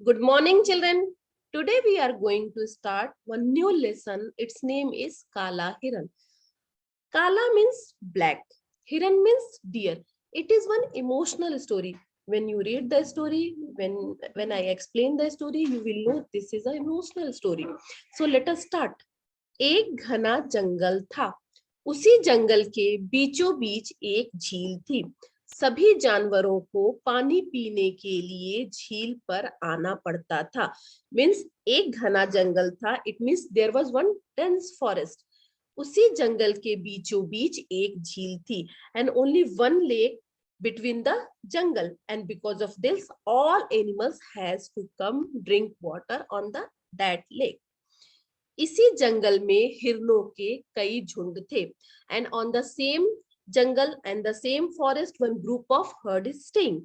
Good morning, children. Today we are going to start one new lesson. Its name is Kala Hiran. Kala means black. Hiran means deer. It is one emotional story. When you read the story, when I explain the story, you will know this is an emotional story. So let us start. एक घना जंगल था। उसी जंगल के बीचों बीच एक झील थी। सभी जानवरों को पानी पीने के लिए झील पर आना पड़ता था। मीन्स एक घना जंगल था, it means there was one dense forest. उसी जंगल के बीचों बीच एक झील थी and only one lake between the jungle, and because of this all animals has to come drink water on the that lake. इसी जंगल में हिरणों के कई झुंड थे and on the same jungle and the same forest one group of herd is staying.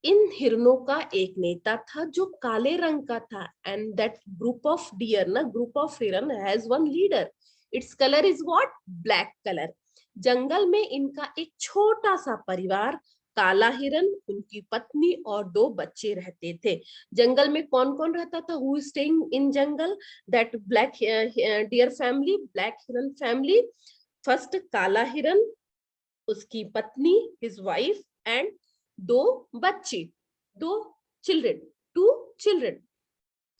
इन हिरणों का एक नेता था जो काले रंग का था and that group of deer ना group of hiran has one leader. It's colour is what? Black colour. जंगल में इनका एक छोटा सा परिवार, काला हिरन, उनकी पत्नी और दो बच्चे रहते थे। जंगल में कौन कौन रहता था? Who is staying in jungle? That black deer family, black हिरन फैमिली। फर्स्ट काला हिरन, उसकी पत्नी, हिज वाइफ एंड दो बच्चे, दो चिल्ड्रन, टू चिल्ड्रन।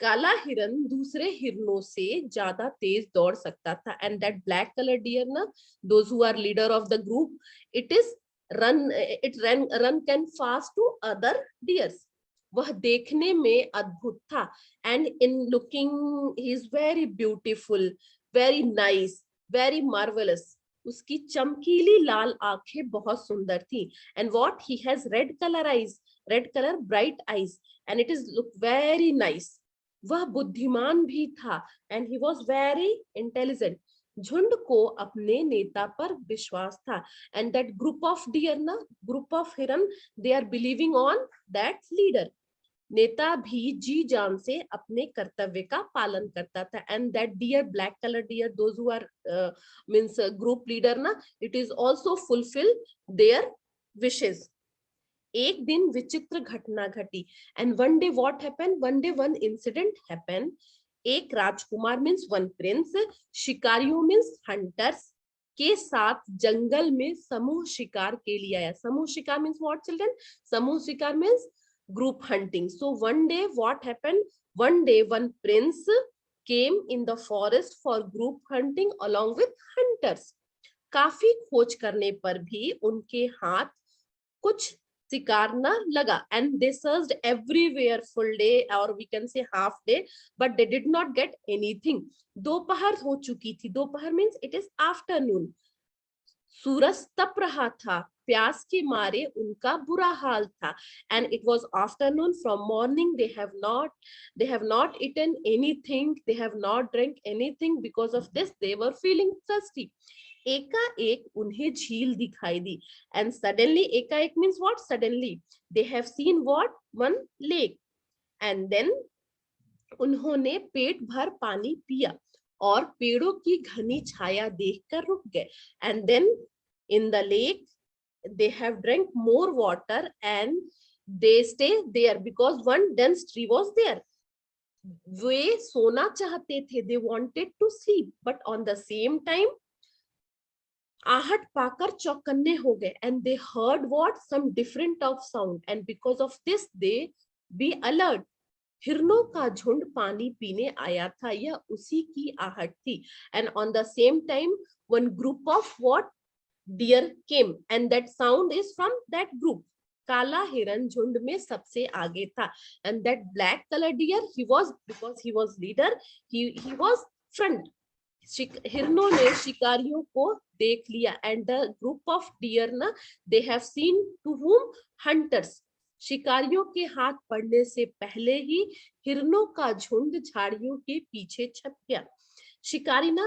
काला हिरन दूसरे हिरनों से ज्यादा तेज दौड़ सकता था and that black colour deer ना, those who are leader of the group, it is run can fast to other deers. वह देखने में अद्भुत था and in looking he is very beautiful, very nice, very marvellous. उसकी चमकीली लाल आंखें बहुत सुंदर थी and what he has red colour eyes, red colour bright eyes and it is look very nice. वह बुद्धिमान भी था and he was very intelligent. झुंड को अपने नेता पर विश्वास था and that group of deer ना, ग्रुप ऑफ हिरन, they are believing on that leader. नेता भी जी जान से अपने कर्तव्य का पालन करता था and that deer, black colour deer, those who are means group leader ना, it is also fulfil their wishes. एक दिन विचित्र घटना घटी and one day what happened, one day one incident happened. एक राजकुमार मींस वन प्रिंस, शिकारियों means hunters के साथ जंगल में समूह शिकार के लिए आया। समूह शिकार मींस व्हाट चिल्ड्रन? समूह शिकार means group hunting. So one day what happened? One day one prince came in the forest for group hunting along with hunters. काफी खोज करने पर भी उनके हाथ कुछ शिकार न लगा and they searched everywhere full day or we can say half day but they did not get anything. दोपहर हो चुकी थी, दोपहर means it is afternoon. सूरज तप रहा था, प्यास के मारे उनका बुरा हाल था and it was afternoon, from morning they have not eaten anything, they have not drank anything, because of this they were feeling thirsty. एकाएक उन्हें झील दिखाई दी and suddenly, एकाएक means what? Suddenly they have seen what? One lake and then उन्होंने पेट भर पानी पिया और पेड़ों की घनी छाया देखकर रुक गए and then in the lake they have drank more water and they stay there because one dense tree was there. वे सोना चाहते थे, they wanted to sleep, but on the same time आहट पाकर चौकन्ने हो गए and they heard what? Some different of sound and because of this they be alert. हिरणों का झुंड पानी पीने आया था, यह उसी की आहट थी and on the same time one group of what? Deer came and that sound is from that group. काला हिरन झुंड में सबसे आगे था and that black color deer, he was, because he was leader, he was front. हिरणों ने शिकारियों को देख लिया and the group of deer ना, they have seen to whom? Hunters. शिकारियों के हाथ पड़ने से पहले ही हिरणों का झुंड झाड़ियों के पीछे छप गया। शिकारी ना,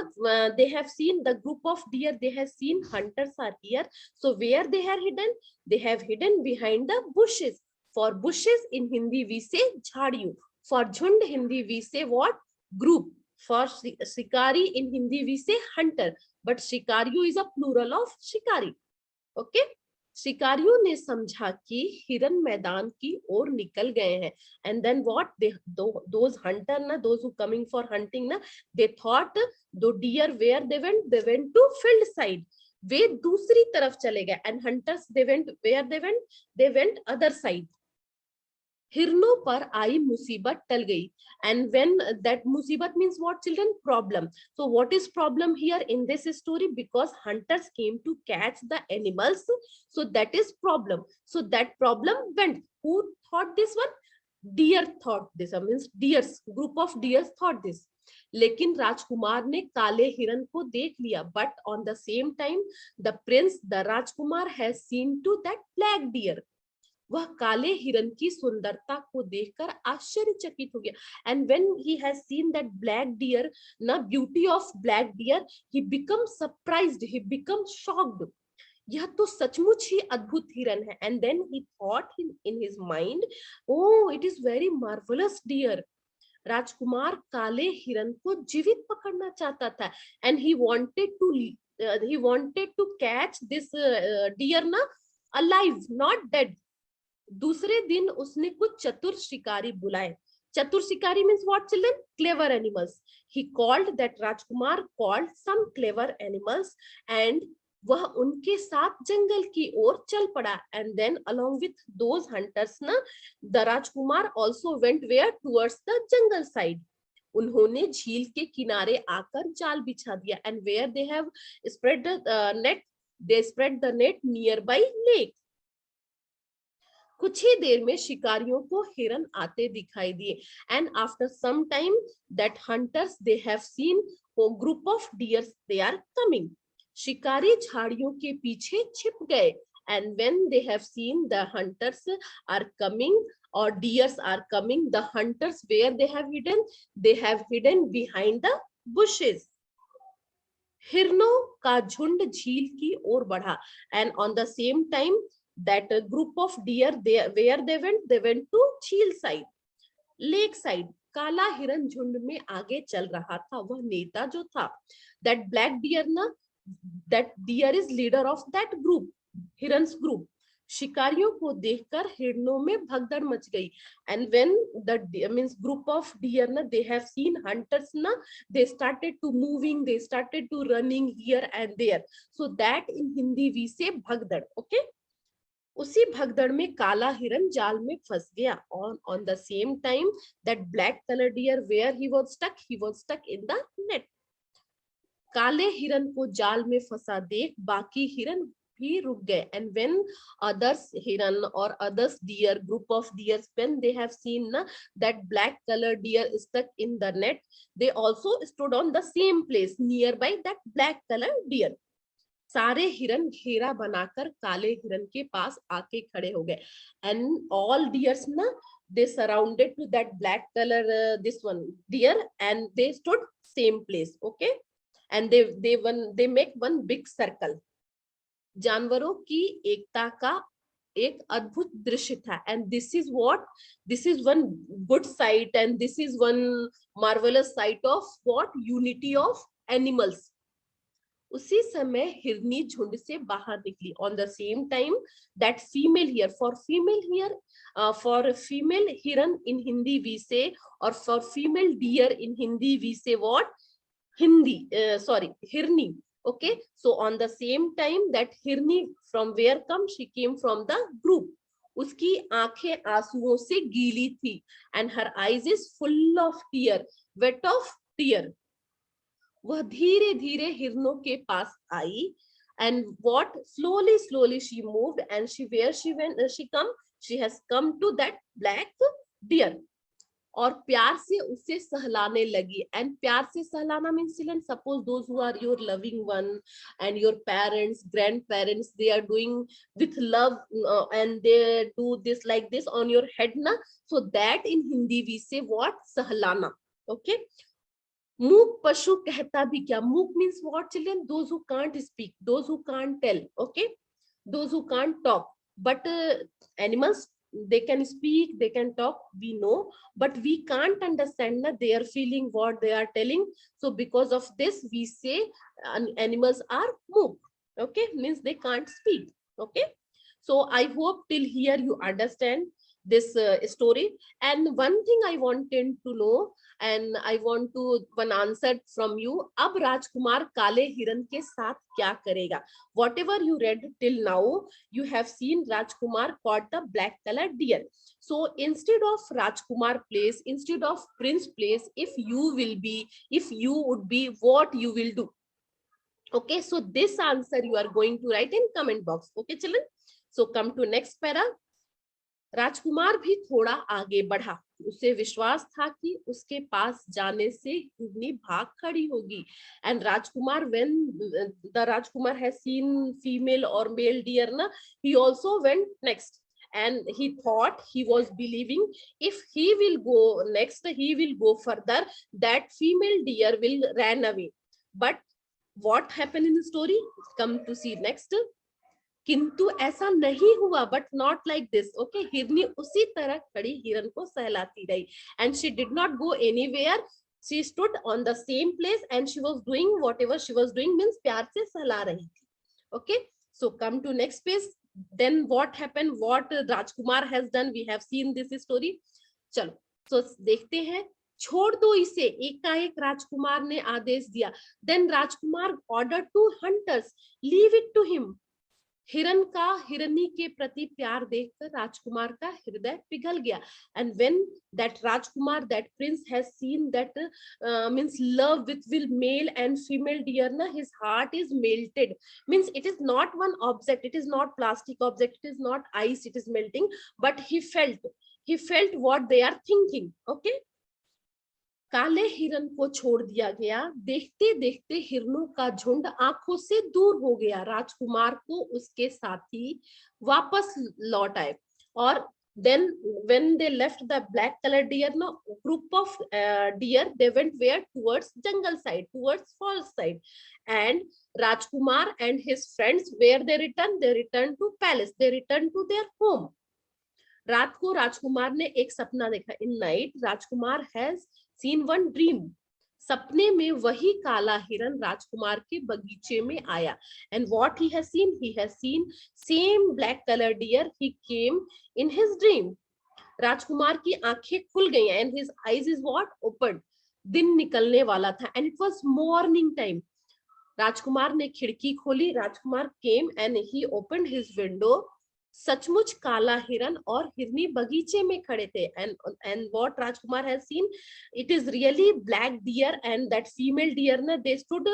they have seen the group of deer, they have seen hunters are here, so where they are hidden? They have hidden behind the bushes. For bushes in Hindi we say झाड़ियों, for झुंड Hindi we say what? Group. For shikari in Hindi we say hunter, but shikariyo is a plural of shikari. Okay. शिकारियों ने समझा कि हिरन मैदान की ओर निकल गए हैं, and then what those hunter ना, those who coming for hunting ना, दे थॉट दो deer where they went to field side, वे दूसरी तरफ चले गए, and hunters they went where they went other side. हिरनों पर आई मुसीबत टल गई, and when that मुसीबत means what children, problem. So what is problem here in this story? Because hunters came to catch the animals, so that is problem. So that problem went, who thought this one? Deer thought this, means deers, group of deers thought this. लेकिन राजकुमार ने काले हिरन को देख लिया, but on the same time the prince, the राजकुमार has seen to that black deer, वह काले हिरन की सुंदरता को देखकर आश्चर्यचकित हो गया, and when he has seen that black deer ना, beauty of black deer, he become surprised, he become shocked, यह तो सचमुच ही अद्भुत हिरन है, and then he thought in his mind, oh it is very marvellous deer. राजकुमार काले हिरन को जीवित पकड़ना चाहता था, and he wanted to catch this deer ना alive, not dead। दूसरे दिन उसने कुछ चतुर शिकारी बुलाए। चतुर शिकारी means what children? Clever animals. He called that, rajkumar called some clever animals, and वह उनके साथ जंगल की ओर चल पड़ा, and then along with those hunters ना, the rajkumar also went where towards the jungle side. उन्होंने झील के किनारे आकर जाल बिछा दिया, and where they have spread the net, they spread the net near by lake. कुछ ही देर में शिकारियों को हिरन आते दिखाई दिए, and after some time that hunters they have seen group of deers they are coming. शिकारी झाड़ियों के पीछे छिप गए, and when they have seen the hunters are coming or deers are coming, the hunters where they have hidden behind the bushes। हिरनों का झुंड झील की ओर बढ़ा, and on the same time that group of deer where they went to झील side, lake side। काला हिरन झुंड में आगे चल रहा था, वह नेता जो था, that black deer ना, that deer is leader of that group, Heron's group. शिकारियों को देखकर हिरणों में भगदड़ मच गई, and when the means group of deer na, they have seen hunters na, they started to moving, they started to running here and there, so that in Hindi we say भगदड़। okay, उसी भगदड़ में काला हिरन जाल में फंस गया, on the same time that black color deer where he was stuck in the net। काले हिरन को जाल में फंसा देख बाकी हिरन भी रुक गए, and when others hiran or others deer, group of deers, when they have seen na, that black color deer is stuck in the net, they also stood on the same place nearby that black color deer। सारे हिरन घेरा बनाकर काले हिरन के पास आके खड़े हो गए, and all deers na, they surrounded to that black color this one deer, and they stood same place। okay, and they make one big circle। जानवरों की एकता का एक अद्भुत दृश्य था, and this is one good sight, and this is one marvellous sight of what, unity of animals. उसी समय हिरनी झुंड से बाहर निकली, on the same time that female here, for female हिरन इन हिंदी वी से, और for female deer in Hindi we say what, हिरनी। okay, so on the same time that hirni, from where come, she came from the group। उसकी आंखें आंसुओं से गीली थी, and her eyes is full of tear, wet of tear। वह धीरे धीरे हिरनों के पास आई, and what, slowly she moved, and she has come to that black deer, और प्यार से उसे सहलाने लगी। एंड प्यार से सहलाना means children, suppose those who are your loving one and your parents, grand parents, they are doing with love and they do this like this on your head ना, so that in Hindi we say what, सहलाना। Okay, मूक पशु कहता भी क्या, मूक means what children, those who can't speak, those who can't tell, okay, those who can't talk, but animals, they can speak, they can talk, we know, but we can't understand that they are feeling what they are telling, so because of this we say animals are mook। okay, means they can't speak। okay, So I hope till here you understand this story. And one thing I wanted to know, and I want to one answer from you, अब राजकुमार काले हिरन के साथ क्या करेगा? Whatever you read till now, you have seen Rajkumar caught the black colored deer. So instead of Rajkumar place, instead of Prince place, if you would be, what you will do? Okay, so this answer you are going to write in comment box. Okay children, so come to next para. राजकुमार भी थोड़ा आगे बढ़ा, उसे विश्वास था कि उसके पास जाने से हिरनी भाग खड़ी होगी. And Rajkumar, when the Rajkumar has seen female or male deer na, he also went next, and he thought, he was believing, if he will go next, he will go further, that female deer will run away. But what happened in the story? Come to see next. किंतु ऐसा नहीं हुआ, but not like this. Okay, हिरनी उसी तरह खड़ी हिरन को सहलाती रही, and she did not go anywhere. She stood on the same place and she was doing whatever she was doing, means प्यार से सहला रही थी. Okay, so come to next page. Then what happened, what rajkumar has done, we have seen this story. चलो, so देखते हैं. छोड़ दो इसे, एकाएक राजकुमार ने आदेश दिया. Then rajkumar order to hunters, leave it to him. हिरन का हिरनी के प्रति प्यार देखकर राजकुमार का हृदय पिघल गया. And when that rajkumar, that prince has seen that means love will male and female deer ना, his heart is melted. Means it is not one object, it is not plastic object, it is not ice, it is melting, but he felt what they are thinking. Okay, काले हिरन को छोड़ दिया गया. देखते देखते हिरनों का झुंड आंखों से दूर हो गया. राजकुमार को उसके साथी वापस लौट आए. और then when they left the black colored deer, no group of deer, they went where? Towards jungle side, towards forest side. And Rajkumar and his friends, where they returned to palace, they returned to their home. रात को राजकुमार ने एक सपना देखा. In night Rajkumar has scene one dream. सपने में वही काला हिरन राजकुमार के बगीचे में आया. And what he has seen same black colour deer, he came in his dream. राजकुमार की आंखें खुल गई and his eyes is what? Open. दिन निकलने वाला था and it was morning time. राजकुमार ने खिड़की खोली. Rajkumar came and he opened his window. सचमुच काला हिरन और हिरनी बगीचे में खड़े थे. And what rajkumar has seen, it is really black deer and that female deer ना, they stood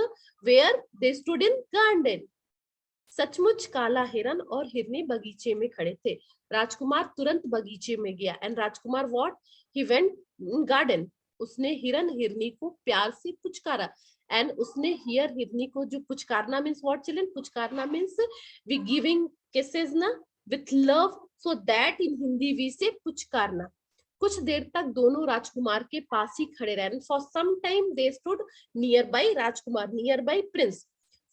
where? They stood in garden. सचमुच काला हिरन और हिरनी बगीचे में खड़े थे. राजकुमार तुरंत बगीचे में गया. And Rajkumar what? He went in garden. उसने हिरन हिरनी को प्यार से पुचकारा. एंड उसने हियर हिरनी को जो पुचकारना मीन्स व्हाट चिल्ड्रन? पुचकारना मीन्स वी गिविंग किसेस ना with love, so that in Hindi we say पुचकारना. कुछ देर तक दोनों राजकुमार के पास ही खड़े रहे. For some time they stood nearby Rajkumar, nearby prince.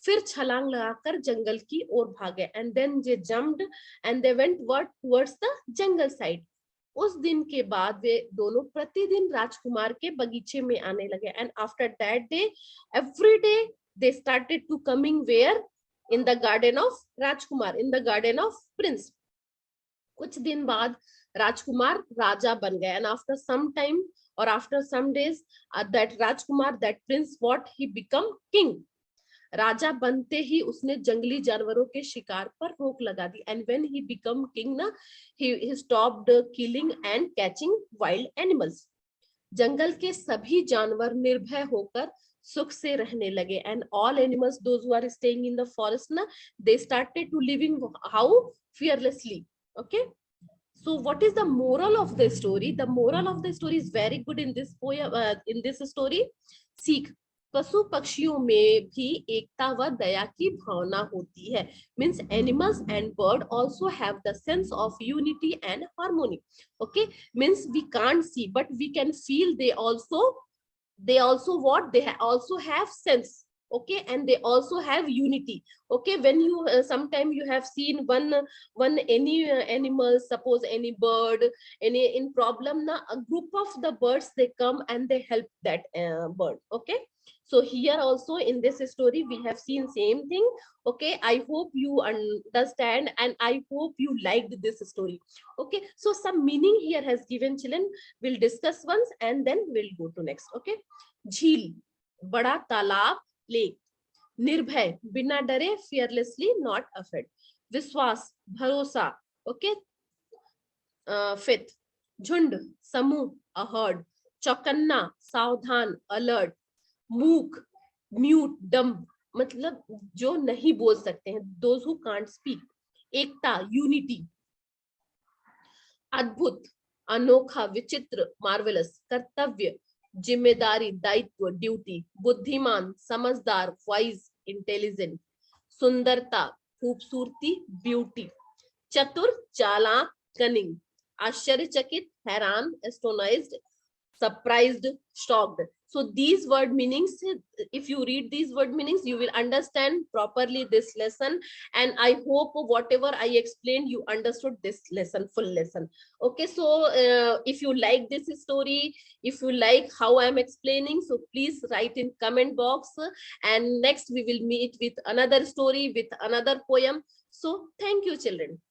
फिर छलांग लगाकर जंगल की ओर भागे. And then they jumped and they went towards the jungle side. उस दिन के बाद वे दोनों प्रतिदिन राजकुमार के बगीचे में आने लगे. And after that day, every day they started to coming where? In the garden of Rajkumar, in the garden of Prince. कुछ दिन बाद राजकुमार राजा बन गया. And after some time or after some days, that Rajkumar, that prince, what? He become king. राजा बनते ही उसने जंगली जानवरों के शिकार पर रोक लगा दी. And when he become king ना, he stopped killing and catching wild animals. जंगल के सभी जानवर निर्भय होकर सुख से रहने लगे. And all animals, those who are staying in the forest na, they started to living how? Fearlessly. Okay, so what is the moral of the story? The moral of the story is very good in this poem, in this story. सीख, पशु पक्षियों में भी एकता व दया की भावना होती है. Means animals and bird also have the sense of unity and harmony. Okay, means we can't see but we can feel. They also what? They also have sense. Okay, and they also have unity. Okay, when you sometime you have seen one any animal, suppose any bird, any in problem na, a group of the birds they come and they help that bird. Okay, so here also in this story we have seen same thing. Okay, I hope you understand and I hope you liked this story. Okay, so some meaning here has given children. We'll discuss once and then we'll go to next. Okay, झील, बड़ा तालाब, lake. निर्भय, बिना डरे, fearlessly, not afraid. विश्वास, भरोसा. Okay, faith. झुंड, समूह, a herd. चौकन्ना, सावधान, alert. मूक, mute, dumb, मतलब जो नहीं बोल सकते हैं, those who can't speak. Ekta, unity. अद्भुत, अनोखा, विचित्र, मार्वेलस. कर्तव्य, जिम्मेदारी, दायित्व, ड्यूटी. बुद्धिमान, समझदार, वाइज, इंटेलिजेंट. सुंदरता, खूबसूरती, ब्यूटी. चतुर, चालाक, कनिंग. आश्चर्यचकित, हैरान, एस्टोनाइज्ड, surprised, shocked. So these word meanings, if you read these word meanings, you will understand properly this lesson. And I hope whatever I explained, you understood this lesson, full lesson. Okay, so if you like this story, if you like how I am explaining, so please write in comment box. And next we will meet with another story, with another poem. So thank you, children.